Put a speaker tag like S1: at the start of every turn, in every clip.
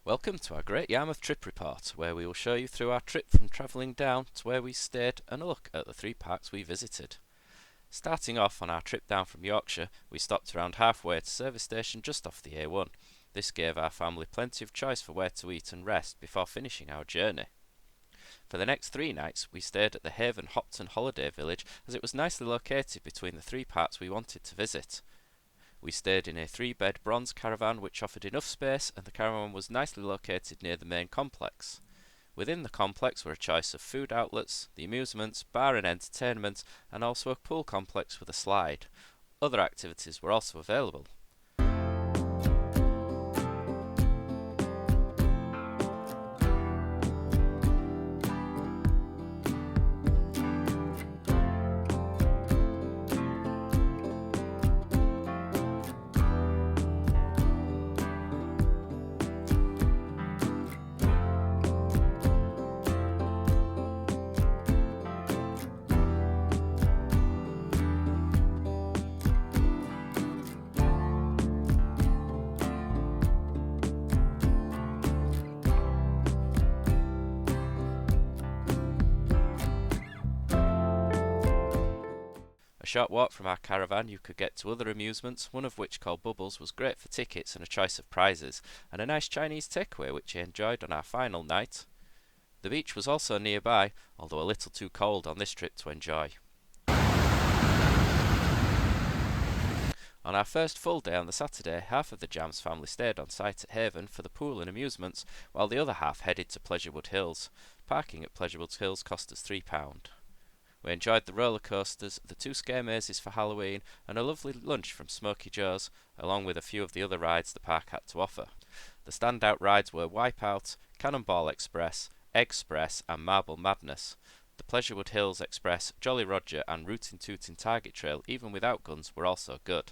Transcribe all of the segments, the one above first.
S1: Welcome to our Great Yarmouth trip report, where we will show you through our trip from travelling down to where we stayed and a look at the 3 parks we visited. Starting off on our trip down from Yorkshire, we stopped around halfway at a service station just off the A1. This gave our family plenty of choice for where to eat and rest before finishing our journey. For the next 3 nights, we stayed at the Haven Hopton Holiday Village as it was nicely located between the 3 parks we wanted to visit. We stayed in a 3-bed bronze caravan which offered enough space, and the caravan was nicely located near the main complex. Within the complex were a choice of food outlets, the amusements, bar and entertainment, and also a pool complex with a slide. Other activities were also available. A short walk from our caravan you could get to other amusements, one of which, called Bubbles, was great for tickets and a choice of prizes, and a nice Chinese takeaway which I enjoyed on our final night. The beach was also nearby, although a little too cold on this trip to enjoy. On our first full day on the Saturday, half of the Jams family stayed on site at Haven for the pool and amusements, while the other half headed to Pleasurewood Hills. Parking at Pleasurewood Hills cost us £3. We enjoyed the roller coasters, the 2 scare mazes for Halloween, and a lovely lunch from Smoky Joe's, along with a few of the other rides the park had to offer. The standout rides were Wipeout, Cannonball Express, Express, and Marble Madness. The Pleasurewood Hills Express, Jolly Roger, and Rootin' Tootin' Target Trail, even without guns, were also good.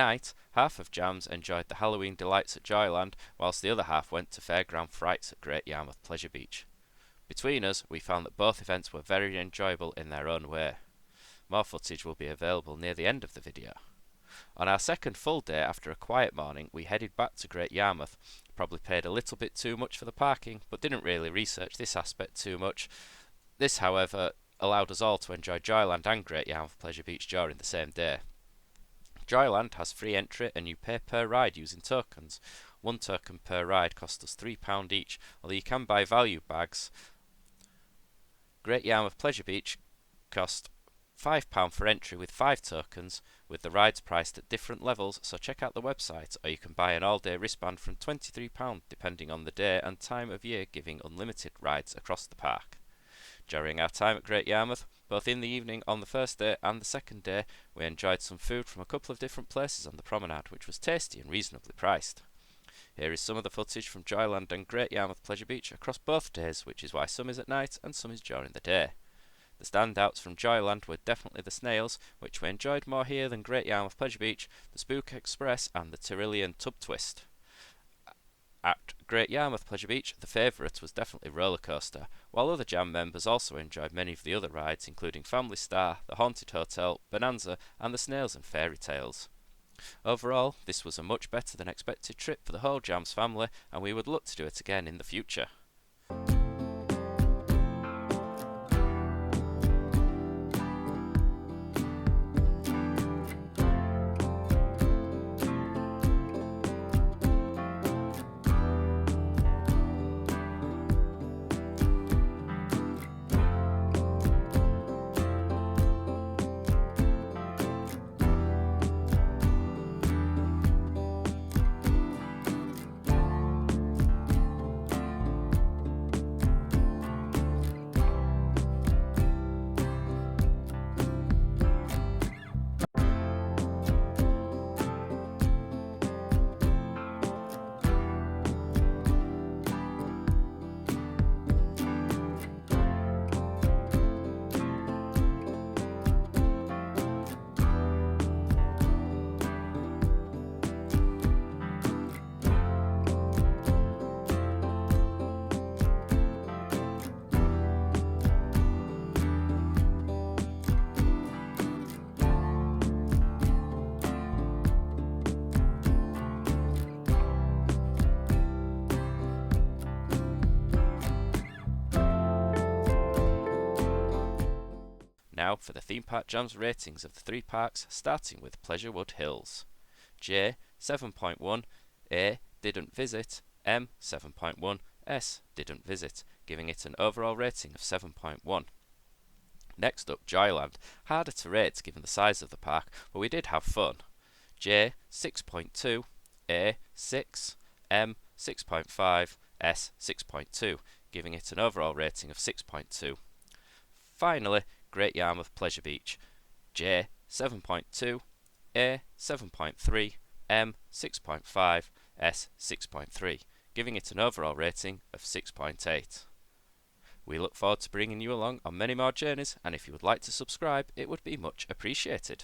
S1: night, half of Jams enjoyed the Halloween delights at Joyland, whilst the other half went to fairground frights at Great Yarmouth Pleasure Beach. Between us, we found that both events were very enjoyable in their own way. More footage will be available near the end of the video. On our second full day after a quiet morning, we headed back to Great Yarmouth. Probably paid a little bit too much for the parking, but didn't really research this aspect too much. This, however, allowed us all to enjoy Joyland and Great Yarmouth Pleasure Beach during the same day. Joyland has free entry and you pay per ride using tokens. One token per ride cost us £3 each, although you can buy value bags. Great Yarmouth Pleasure Beach cost £5 for entry with 5 tokens, with the rides priced at different levels, so check out the website, or you can buy an all-day wristband from £23 depending on the day and time of year, giving unlimited rides across the park. During our time at Great Yarmouth, both in the evening on the first day and the second day, we enjoyed some food from a couple of different places on the promenade, which was tasty and reasonably priced. Here is some of the footage from Joyland and Great Yarmouth Pleasure Beach across both days, which is why some is at night and some is during the day. The standouts from Joyland were definitely the snails, which we enjoyed more here than Great Yarmouth Pleasure Beach, the Spook Express and the Tyrolean Tub Twist. At Great Yarmouth Pleasure Beach, the favourite was definitely Roller Coaster, while other Jam members also enjoyed many of the other rides, including Family Star, the Haunted Hotel, Bonanza and the Snails and Fairy Tales. Overall, this was a much better than expected trip for the whole Jams family, and we would look to do it again in the future. Now for the theme park Jams ratings of the 3 parks, starting with Pleasurewood Hills. J 7.1, A didn't visit, M 7.1, S didn't visit, giving it an overall rating of 7.1. Next up, Joyland. Harder to rate given the size of the park, but we did have fun. J 6.2, A 6, M 6.5, S 6.2, giving it an overall rating of 6.2. Finally, Great Yarmouth Pleasure Beach. J 7.2, A 7.3, M 6.5, S 6.3, giving it an overall rating of 6.8. We look forward to bringing you along on many more journeys, and if you would like to subscribe, it would be much appreciated.